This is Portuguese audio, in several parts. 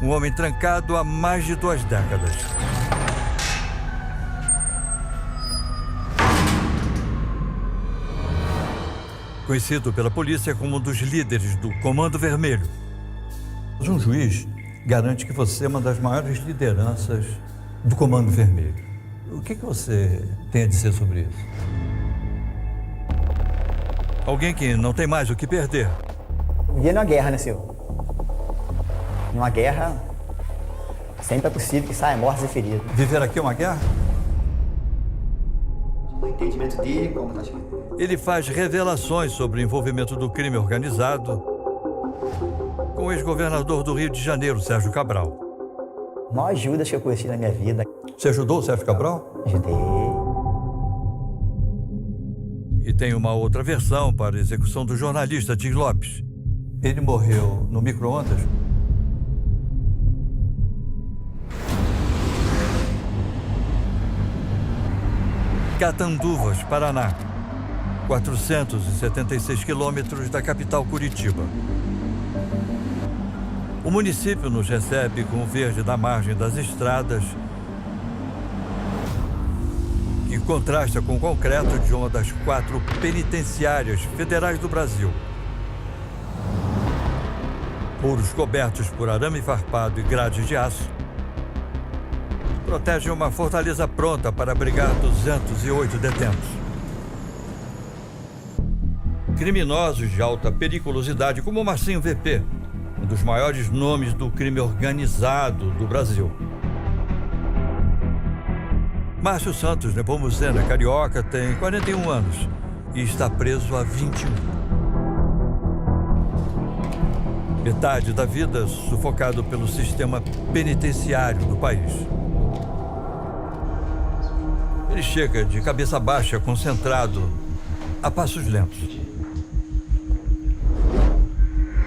Um homem trancado há mais de 2 décadas. Conhecido pela polícia como um dos líderes do Comando Vermelho. Mas um juiz garante que você é uma das maiores lideranças do Comando Vermelho. O que você tem a dizer sobre isso? Alguém que não tem mais o que perder. Viver numa guerra, né, senhor? Numa guerra, sempre é possível que saia mortos e feridos. Viver aqui é uma guerra? O entendimento dele, como nós... Ele faz revelações sobre o envolvimento do crime organizado com o ex-governador do Rio de Janeiro, Sérgio Cabral. A maior ajuda que eu conheci na minha vida. Você ajudou o Sérgio Cabral? Ajudei. E tem uma outra versão para a execução do jornalista Tim Lopes. Ele morreu no micro-ondas? Catanduvas, Paraná. 476 quilômetros da capital Curitiba. O município nos recebe com o verde da margem das estradas, que contrasta com o concreto de uma das 4 penitenciárias federais do Brasil. Muros cobertos por arame farpado e grades de aço protegem uma fortaleza pronta para abrigar 208 detentos. Criminosos de alta periculosidade, como Marcinho VP, um dos maiores nomes do crime organizado do Brasil. Márcio Santos Nepomucena, carioca, tem 41 anos e está preso há 21. Metade da vida sufocado pelo sistema penitenciário do país. Ele chega de cabeça baixa, concentrado, a passos lentos.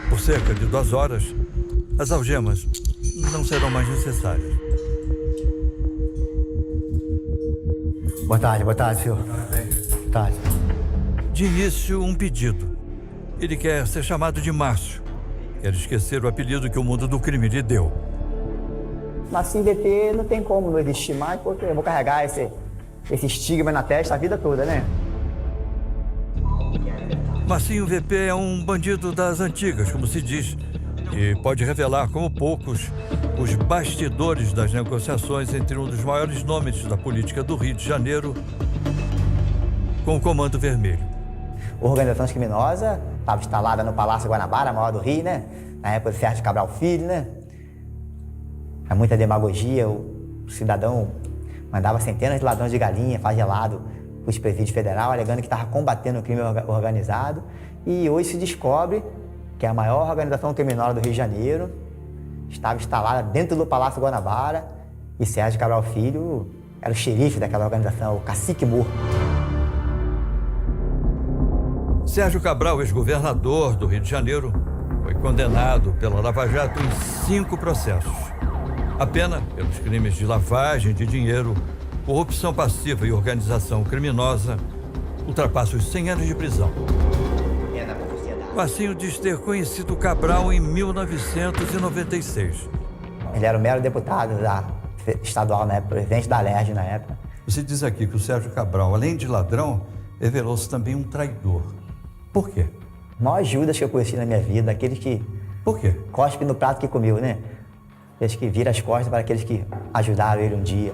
Por cerca de 2 horas, as algemas não serão mais necessárias. Boa tarde, senhor. Boa tarde. De início, um pedido. Ele quer ser chamado de Márcio. Quer esquecer o apelido que o mundo do crime lhe deu. Marcinho VP não tem como não existir mais, porque eu vou carregar esse estigma na testa a vida toda, né? Marcinho VP é um bandido das antigas, como se diz, e pode revelar, como poucos, os bastidores das negociações entre um dos maiores nomes da política do Rio de Janeiro com o Comando Vermelho. A organização criminosa estava instalada no Palácio Guanabara, maior do Rio, né? Na época do Sérgio Cabral Filho, né? É muita demagogia, o cidadão mandava centenas de ladrões de galinha, fagelado, para os presídios federal, alegando que estava combatendo o crime organizado. E hoje se descobre que a maior organização criminosa do Rio de Janeiro estava instalada dentro do Palácio Guanabara e Sérgio Cabral Filho era o xerife daquela organização, o Cacique Morro. Sérgio Cabral, ex-governador do Rio de Janeiro, foi condenado pela Lava Jato em 5 processos. A pena pelos crimes de lavagem de dinheiro, corrupção passiva e organização criminosa ultrapassa os 100 anos de prisão. Marcinho diz ter conhecido Cabral em 1996. Ele era o mero deputado estadual na época, presidente da Alerj na época. Você diz aqui que o Sérgio Cabral, além de ladrão, revelou-se também um traidor. Por quê? A maior Judas que eu conheci na minha vida, aquele que... Por quê? Cospe no prato que comeu, né? Aqueles que viram as costas para aqueles que ajudaram ele um dia.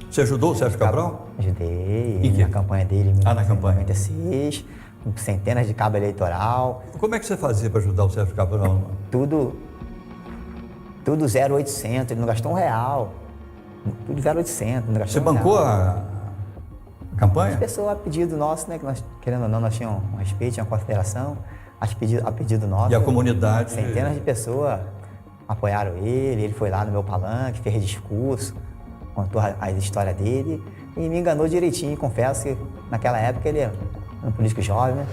Você ajudou o Sérgio Cabral? Ajudei, na campanha dele em na campanha. 1996, com centenas de cabo eleitoral. Como é que você fazia para ajudar o Sérgio Cabral? Tudo 0,800, ele não gastou R$1. Tudo 0,800, não gastou Você bancou a campanha? As pessoas, a pedido nosso, né, que nós, querendo ou não, nós tínhamos um respeito, tinha uma consideração, a pedido nosso. E a comunidade? Centenas de pessoas apoiaram ele foi lá no meu palanque, fez discurso, contou a história dele e me enganou direitinho. Confesso que naquela época ele era um político jovem, né?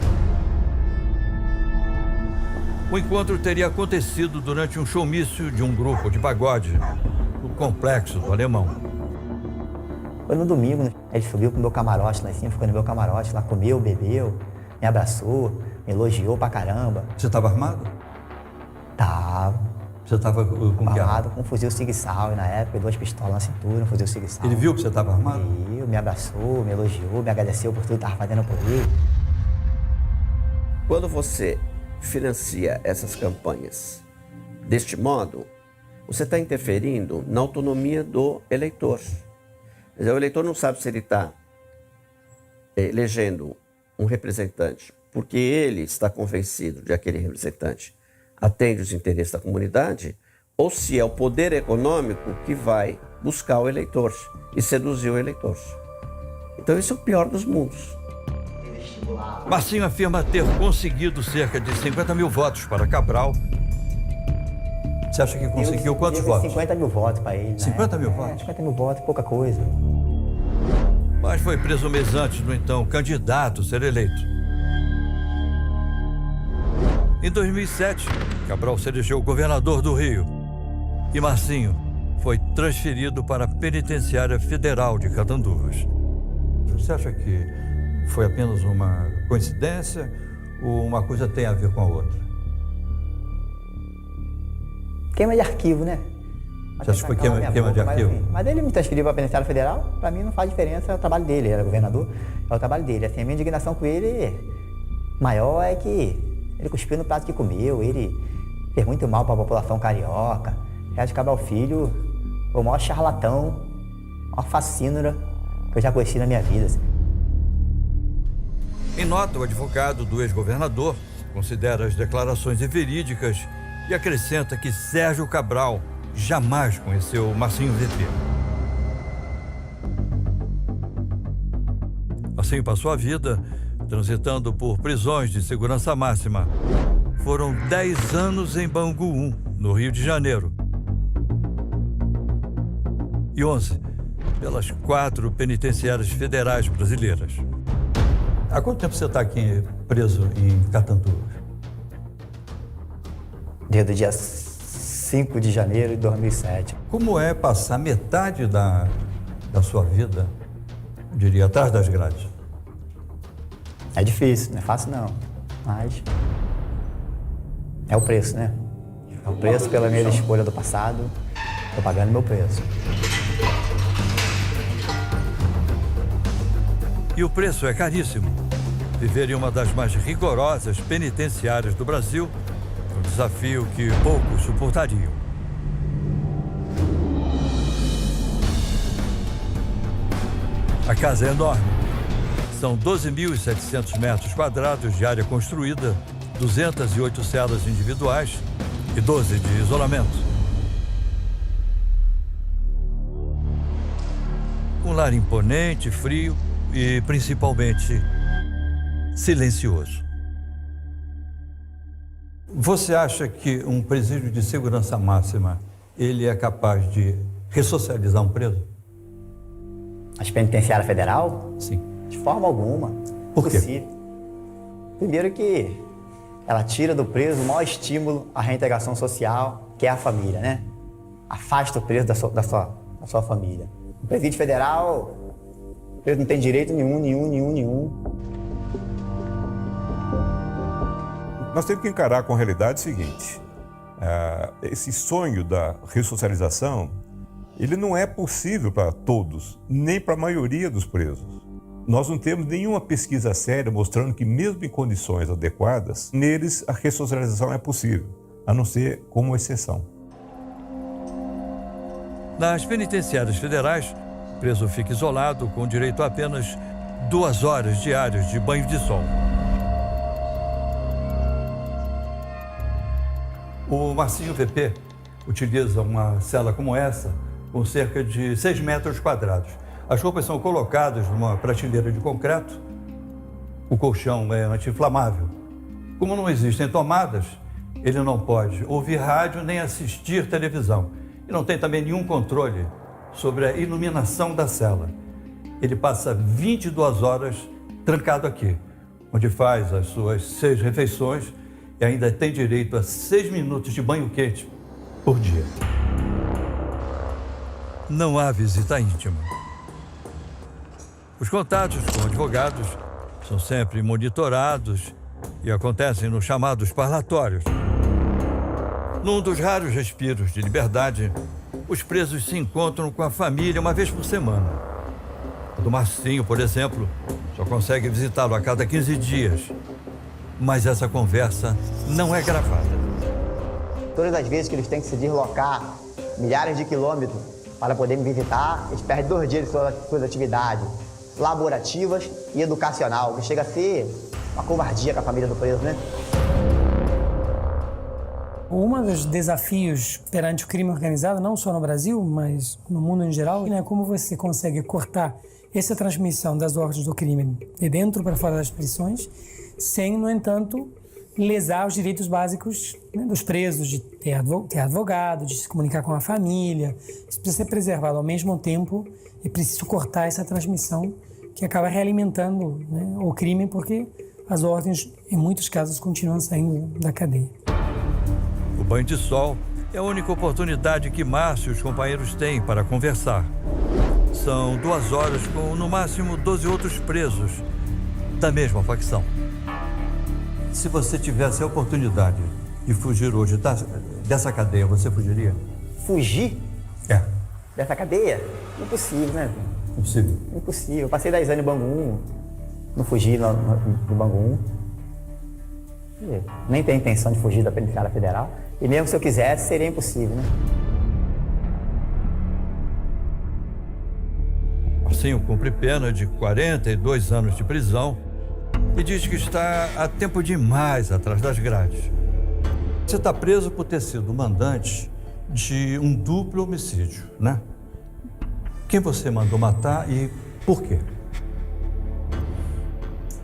O encontro teria acontecido durante um showmício de um grupo de pagode no Complexo do Alemão. Foi no domingo, né? Ele subiu pro meu camarote lá em cima, ficou no meu camarote lá, comeu, bebeu, me abraçou, me elogiou pra caramba. Você estava armado? Tava. Você estava com que arma? Armado com um fuzil Sig-Sauer na época, 2 pistolas na cintura, um fuzil Sig-Sauer. Ele viu que você estava armado? Viu, me abraçou, me elogiou, me agradeceu por tudo que estava fazendo por ele. Quando você financia essas campanhas deste modo, você está interferindo na autonomia do eleitor. Quer dizer, o eleitor não sabe se ele está elegendo um representante porque ele está convencido de que aquele representante atende os interesses da comunidade, ou se é o poder econômico que vai buscar o eleitor e seduzir o eleitor. Então esse é o pior dos mundos. Marcinho afirma ter conseguido cerca de 50 mil votos para Cabral. Você acha que conseguiu quantos votos? 50 mil votos para ele. 50 mil votos? 50 mil votos, pouca coisa. Mas foi preso um mês antes do então candidato a ser eleito. Em 2007, Cabral se elegeu governador do Rio e Marcinho foi transferido para a Penitenciária Federal de Catanduvas. Você acha que foi apenas uma coincidência ou uma coisa tem a ver com a outra? Queima de arquivo, né? Você acha que foi queima de arquivo? Mas ele me transferiu para a Penitenciária Federal, para mim não faz diferença, é o trabalho dele, ele era governador, é o trabalho dele. Assim, a minha indignação com ele maior é que ele cuspiu no prato que comeu, ele fez muito mal para a população carioca. Sérgio Cabral Filho foi o maior charlatão, a maior facínora que eu já conheci na minha vida. Em nota, o advogado do ex-governador considera as declarações inverídicas e acrescenta que Sérgio Cabral jamais conheceu Marcinho VP. Marcinho passou a vida transitando por prisões de segurança máxima. Foram 10 anos em Bangu 1, no Rio de Janeiro. E 11 pelas 4 penitenciárias federais brasileiras. Há quanto tempo você está aqui preso em Catanduvas? Desde o dia 5 de janeiro de 2007. Como é passar metade da sua vida, eu diria, atrás das grades? É difícil, não é fácil não, mas é o preço, né? É o preço pela minha escolha do passado, estou pagando meu preço. E o preço é caríssimo. Viver em uma das mais rigorosas penitenciárias do Brasil é um desafio que poucos suportariam. A casa é enorme. São 12.700 metros quadrados de área construída, 208 celas individuais e 12 de isolamento. Um lar imponente, frio e, principalmente, silencioso. Você acha que um presídio de segurança máxima, ele é capaz de ressocializar um preso? As penitenciárias federal? Sim. De forma alguma. Por quê? Possível. Primeiro que ela tira do preso o maior estímulo à reintegração social, que é a família, né? Afasta o preso da sua família. No presídio federal, o preso não tem direito nenhum. Nós temos que encarar com a realidade o seguinte, esse sonho da ressocialização, ele não é possível para todos, nem para a maioria dos presos. Nós não temos nenhuma pesquisa séria mostrando que, mesmo em condições adequadas, neles a ressocialização é possível, a não ser como exceção. Nas penitenciárias federais, o preso fica isolado com direito a apenas 2 horas diárias de banho de sol. O Marcinho VP utiliza uma cela como essa com cerca de 6 metros quadrados. As roupas são colocadas numa prateleira de concreto. O colchão é anti-inflamável. Como não existem tomadas, ele não pode ouvir rádio nem assistir televisão. E não tem também nenhum controle sobre a iluminação da cela. Ele passa 22 horas trancado aqui, onde faz as suas 6 refeições e ainda tem direito a 6 minutos de banho quente por dia. Não há visita íntima. Os contatos com advogados são sempre monitorados e acontecem nos chamados parlatórios. Num dos raros respiros de liberdade, os presos se encontram com a família uma vez por semana. O do Marcinho, por exemplo, só consegue visitá-lo a cada 15 dias. Mas essa conversa não é gravada. Todas as vezes que eles têm que se deslocar milhares de quilômetros para poder me visitar, eles perdem 2 dias de suas atividades laborativas e educacional, que chega a ser uma covardia com a família do preso, né? Um dos desafios perante o crime organizado, não só no Brasil, mas no mundo em geral, é como você consegue cortar essa transmissão das ordens do crime de dentro para fora das prisões, sem, no entanto, lesar os direitos básicos, né, dos presos, de ter advogado, de se comunicar com a família. Isso precisa ser preservado. Ao mesmo tempo, é preciso cortar essa transmissão que acaba realimentando, né, o crime, porque as ordens, em muitos casos, continuam saindo da cadeia. O banho de sol é a única oportunidade que Márcio e os companheiros têm para conversar. São 2 horas com, no máximo, 12 outros presos da mesma facção. Se você tivesse a oportunidade de fugir hoje dessa cadeia, você fugiria? Fugir É. dessa cadeia? Impossível, né? Impossível. Impossível. Eu passei 10 anos em Bangu 1, não fugi do Bangu 1. Nem tenho intenção de fugir da penitenciária federal. E mesmo se eu quisesse, seria impossível, né? Marcinho cumpre pena de 42 anos de prisão e diz que está há tempo demais atrás das grades. Você está preso por ter sido mandante de um duplo homicídio, né? Quem você mandou matar e por quê?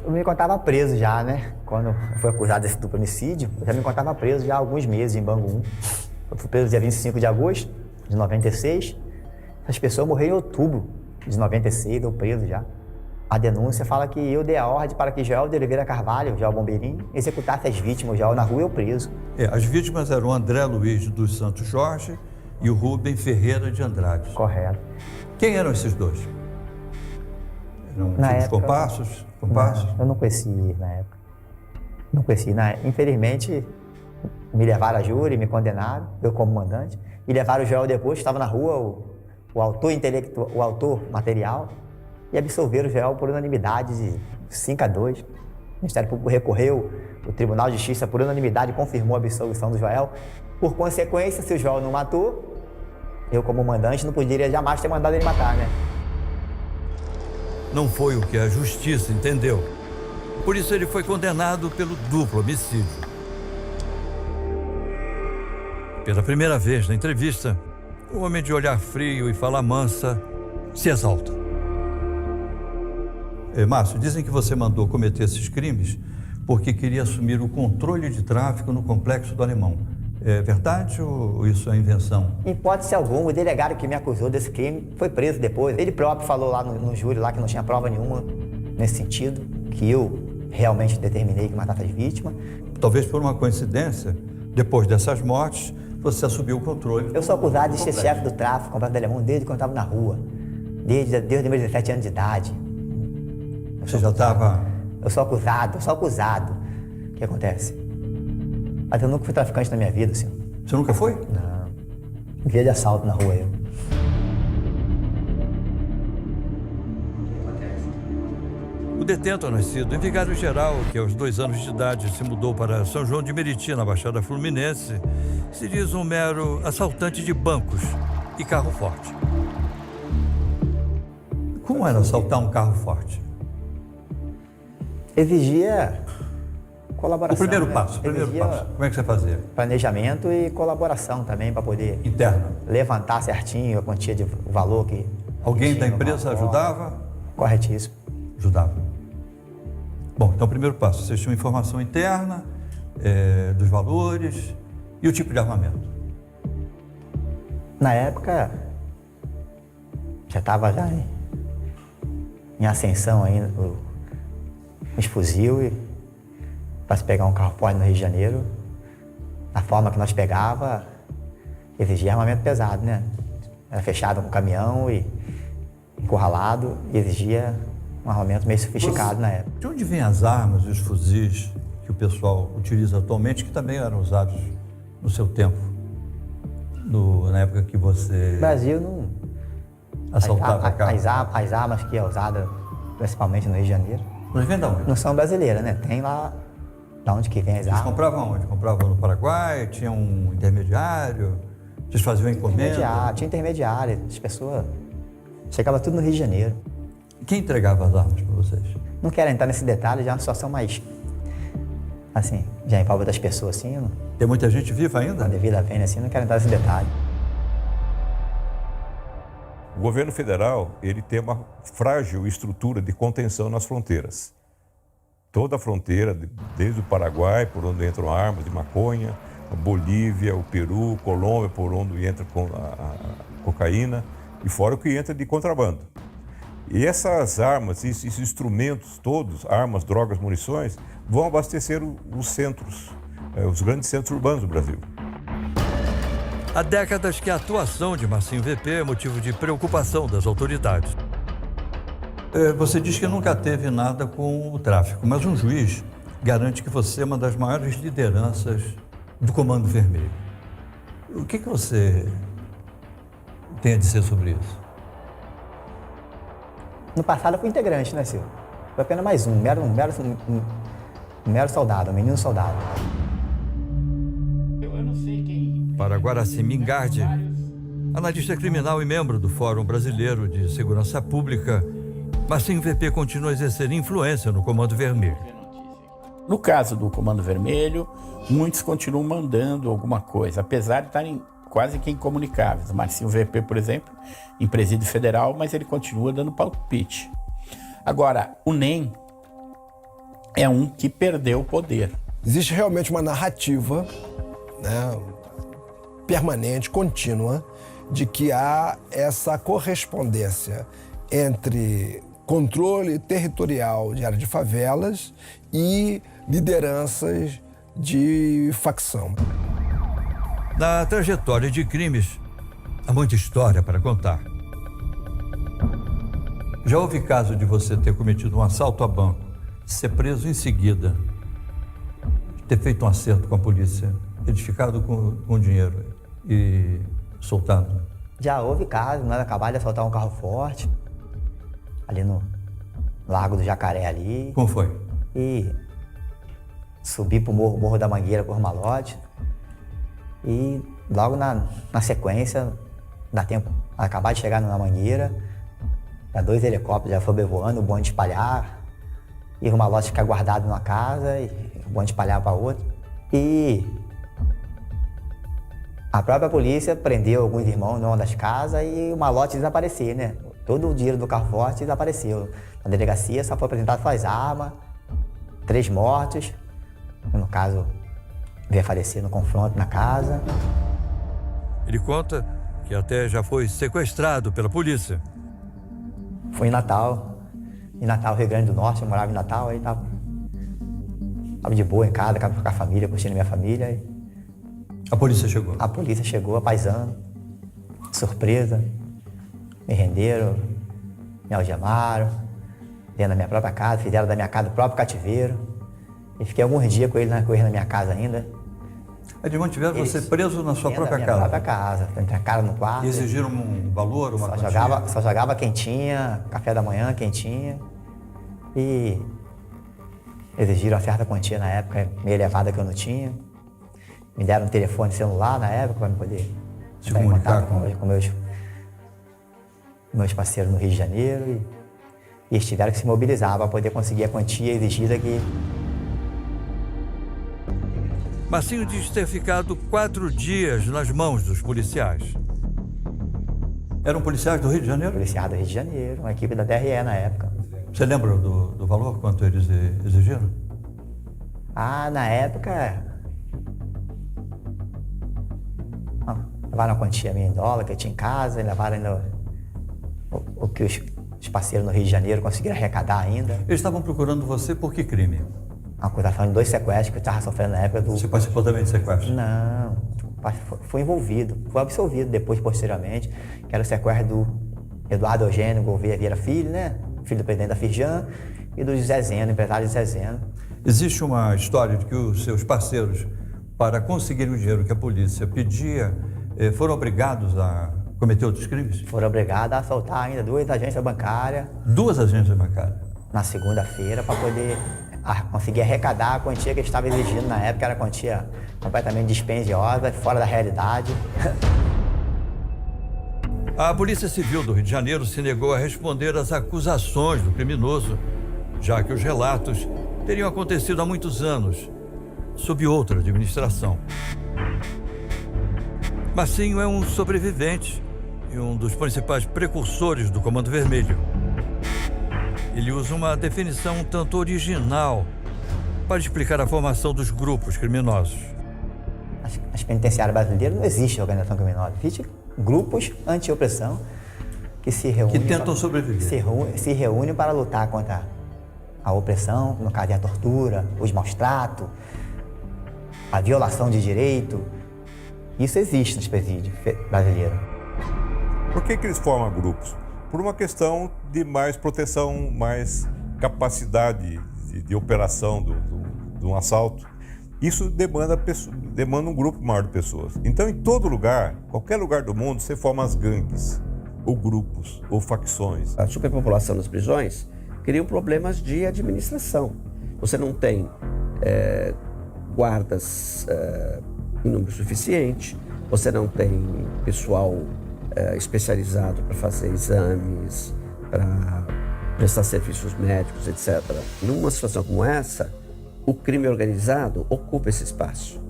Eu me encontrava preso já, né? Quando eu fui acusado desse duplo homicídio, eu já me encontrava preso já há alguns meses em Bangu 1. Eu fui preso dia 25 de agosto de 96. As pessoas morreram em outubro de 96, eu preso já. A denúncia fala que eu dei a ordem para que Joel de Oliveira Carvalho, Joel Bombeirinho, executasse as vítimas, Joel na rua e eu preso. As vítimas eram o André Luiz dos Santos Jorge e o Rubem Ferreira de Andrade. Correto. Quem eram esses dois? Eram Na os época, compassos? Não, eu não conheci na época. Não conheci. Infelizmente, me levaram a júri, me condenaram, eu como mandante, e levaram o Joel depois, estava na rua, o autor intelectual, o autor material, e absolveram o Joel por unanimidade de 5-2. O Ministério Público recorreu, o Tribunal de Justiça, por unanimidade, confirmou a absolvição do Joel. Por consequência, se o Joel não matou, eu, como mandante, não poderia jamais ter mandado ele matar, né? Não foi o que a justiça entendeu. Por isso ele foi condenado pelo duplo homicídio. Pela primeira vez na entrevista, o homem de olhar frio e fala mansa se exalta. Márcio, dizem que você mandou cometer esses crimes porque queria assumir o controle de tráfico no Complexo do Alemão. É verdade ou isso é invenção? Em hipótese alguma, o delegado que me acusou desse crime foi preso depois. Ele próprio falou lá no júri lá que não tinha prova nenhuma nesse sentido, que eu realmente determinei que matasse as vítimas. Talvez por uma coincidência, depois dessas mortes, você assumiu o controle. Eu sou acusado de ser chefe do tráfico Complexo do Alemão desde quando eu estava na rua, desde meus 17 anos de idade. Você já estava... Eu sou acusado. O que acontece? Mas eu nunca fui traficante na minha vida, senhor. Você nunca foi? Não. Via de assalto na rua, eu. O detento nascido em Vigário Geral, que aos 2 anos de idade se mudou para São João de Meriti, na Baixada Fluminense, se diz um mero assaltante de bancos e carro forte. Como era assaltar um carro forte? Exigia colaboração. O primeiro né? passo, como é que você fazia? Planejamento e colaboração também, para poder Interna. levantar certinho a quantia de valor que... Alguém tinha da empresa ajudava? Corretíssimo. Ajudava. Bom, então o primeiro passo, vocês tinham informação interna dos valores e o tipo de armamento. Na época, já estava em ascensão ainda os fuzil e para se pegar um carro forte no Rio de Janeiro, da forma que nós pegava, exigia armamento pesado, né? Era fechado com caminhão e encurralado e exigia um armamento meio sofisticado na época. De onde vêm as armas e os fuzis que o pessoal utiliza atualmente, que também eram usados no seu tempo? na época que você O Brasil não... assaltava carros? As armas que é usada, principalmente no Rio de Janeiro, Mas vem de onde? não são brasileiras, né? Tem lá de onde que vem as Vocês armas. compravam onde? Compravam no Paraguai? Tinha um intermediário? Vocês faziam encomenda? Tinha intermediário, as pessoas... Chegava tudo no Rio de Janeiro. Quem entregava as armas para vocês? Não quero entrar nesse detalhe, já é uma situação mais... Assim, já envolve das pessoas, assim, não, Tem muita gente viva ainda? devido à venda, assim, não quero entrar nesse detalhe. O governo federal, ele tem uma frágil estrutura de contenção nas fronteiras. Toda a fronteira, desde o Paraguai, por onde entram armas de maconha, a Bolívia, o Peru, Colômbia, por onde entra a cocaína, e fora o que entra de contrabando. E essas armas, esses instrumentos todos, armas, drogas, munições, vão abastecer os centros, os grandes centros urbanos do Brasil. Há décadas que a atuação de Marcinho VP é motivo de preocupação das autoridades. Você diz que nunca teve nada com o tráfico, mas um juiz garante que você é uma das maiores lideranças do Comando Vermelho. O que você tem a dizer sobre isso? No passado eu fui integrante, né, Silvio? Foi apenas mais um mero soldado, um menino soldado. Para Guaraci Mingardi, analista criminal e membro do Fórum Brasileiro de Segurança Pública, Marcinho VP continua a exercer influência no Comando Vermelho. No caso do Comando Vermelho, muitos continuam mandando alguma coisa, apesar de estarem quase que incomunicáveis. Marcinho VP, por exemplo, em presídio federal, mas ele continua dando palpite. Agora, o NEM é um que perdeu o poder. Existe realmente uma narrativa, né, permanente, contínua, de que há essa correspondência entre controle territorial de área de favelas e lideranças de facção. Na trajetória de crimes, há muita história para contar. Já houve caso de você ter cometido um assalto a banco, ser preso em seguida, ter feito um acerto com a polícia, edificado com dinheiro e soltado? Já houve casos, nós acabamos de assaltar um carro forte, ali no Largo do Jacaré ali. Como foi? E subi pro Morro da Mangueira por malote. E logo na sequência, dá tempo, acabar de chegar na Mangueira, já 2 helicópteros já sobrevoando, o bonde espalhar, e o malote ficar guardado numa casa, e o bonde espalhar para outra. E a própria polícia prendeu alguns irmãos numa das casas e o malote desapareceu, né? Todo o dinheiro do carro forte desapareceu. Na delegacia só foi apresentado suas armas, 3 mortos, no caso, veio a falecer no confronto na casa. Ele conta que até já foi sequestrado pela polícia. Foi em Natal, Rio Grande do Norte, eu morava em Natal, aí tava de boa em casa, com a família, curtindo minha família. E A polícia chegou? a polícia chegou, apaisando, surpresa, me renderam, me algemaram, dentro da minha própria casa, fizeram da minha casa o próprio cativeiro. E fiquei alguns dias com ele na minha casa ainda. Eles mantiveram você preso na sua Dentro da própria minha casa? própria casa, trancaram no quarto. E exigiram um valor, uma quantia? Só jogava quentinha, café da manhã quentinha. E exigiram uma certa quantia na época, meio elevada que eu não tinha. Me deram um telefone celular na época para me poder Se entrar em comunicar contato com meus parceiros no Rio de Janeiro. E eles tiveram que se mobilizar para poder conseguir a quantia exigida aqui. Marcinho diz ter ficado 4 dias nas mãos dos policiais. Eram policiais do Rio de Janeiro? Policial do Rio de Janeiro, uma equipe da DRE na época. Você lembra do valor, quanto eles exigiram? Ah, na época... levaram uma quantia minha em dólar que eu tinha em casa, e levaram ainda o que os parceiros no Rio de Janeiro conseguiram arrecadar ainda. Eles estavam procurando você por que crime? Uma acusação de 2 sequestros que eu estava sofrendo na época do... Você participou também de sequestro? Não, foi envolvido, foi absolvido depois, posteriormente, que era o sequestro do Eduardo Eugênio Gouveia Vieira Filho, né? Filho do presidente da Firjan, e do José Zeno, empresário José Zeno. Existe uma história de que os seus parceiros, para conseguirem o dinheiro que a polícia pedia, foram obrigados a cometer outros crimes? Foram obrigados a assaltar ainda 2 agências bancárias 2 agências bancárias. na segunda-feira para poder conseguir arrecadar a quantia que eles estavam exigindo na época, era quantia completamente dispendiosa, fora da realidade. A Polícia Civil do Rio de Janeiro se negou a responder às acusações do criminoso, já que os relatos teriam acontecido há muitos anos, sob outra administração. Marcinho é um sobrevivente e um dos principais precursores do Comando Vermelho. Ele usa uma definição um tanto original para explicar a formação dos grupos criminosos. Nas penitenciárias brasileiras não existe organização criminosa, existe grupos anti-opressão que se reúnem... Que tentam sobreviver. Se reúnem para lutar contra a opressão, no caso a tortura, os maus-tratos, a violação de direito. Isso existe nos presídios brasileiros. Por que eles formam grupos? Por uma questão de mais proteção, mais capacidade de operação de um assalto. Isso demanda um grupo maior de pessoas. Então, em todo lugar, qualquer lugar do mundo, você forma as gangues, ou grupos, ou facções. A superpopulação nas prisões cria problemas de administração. Você não tem guardas em número suficiente, você não tem pessoal especializado para fazer exames, para prestar serviços médicos, etc. Numa situação como essa, o crime organizado ocupa esse espaço.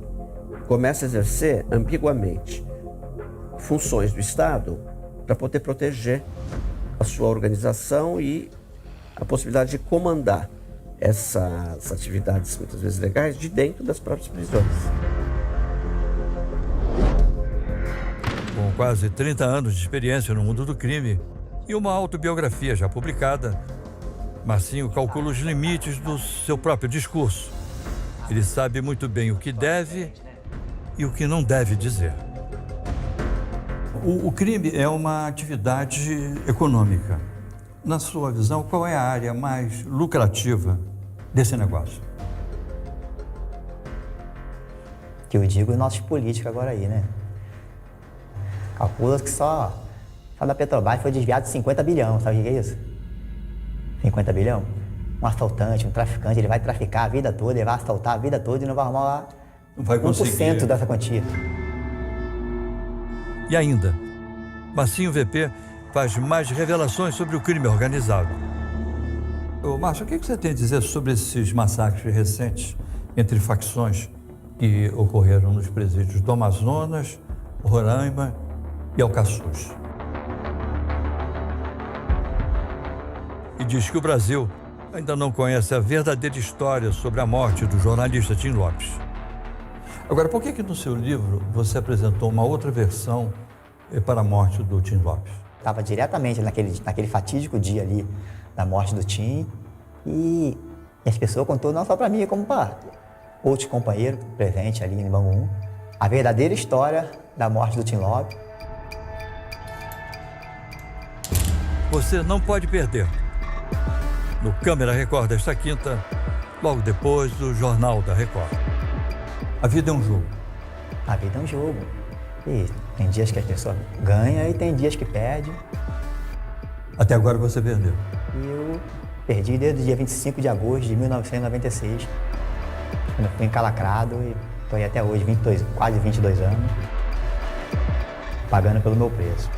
Começa a exercer ambiguamente funções do Estado para poder proteger a sua organização e a possibilidade de comandar essas atividades, muitas vezes legais, de dentro das próprias prisões. Com quase 30 anos de experiência no mundo do crime e uma autobiografia já publicada, Marcinho calcula os limites do seu próprio discurso. Ele sabe muito bem o que deve e o que não deve dizer. O crime é uma atividade econômica. Na sua visão, qual é a área mais lucrativa desse negócio? Que eu digo os nossos políticos agora aí, né? Calcula que só da Petrobras foi desviado 50 bilhões, sabe o que é isso? 50 bilhões? Um assaltante, um traficante, ele vai traficar a vida toda, ele vai assaltar a vida toda e não vai arrumar Não vai 1% conseguir. dessa quantia. E ainda, Marcinho VP faz mais revelações sobre o crime organizado. Ô, Márcio, o que você tem a dizer sobre esses massacres recentes entre facções que ocorreram nos presídios do Amazonas, Roraima e Alcaçuz? E diz que o Brasil ainda não conhece a verdadeira história sobre a morte do jornalista Tim Lopes. Agora, por que no seu livro você apresentou uma outra versão para a morte do Tim Lopes? Estava diretamente naquele fatídico dia ali da morte do Tim e as pessoas contou não só para mim, como para outros companheiros presentes ali em Bangu 1, a verdadeira história da morte do Tim Lopes. Você não pode perder. No Câmera Record desta quinta, logo depois do Jornal da Record. A vida é um jogo. A vida é um jogo. E tem dias que a pessoa ganha e tem dias que perde. Até agora você perdeu. E eu perdi desde o dia 25 de agosto de 1996, quando eu fui encalacrado e estou aí até hoje, quase 22 anos, pagando pelo meu preço.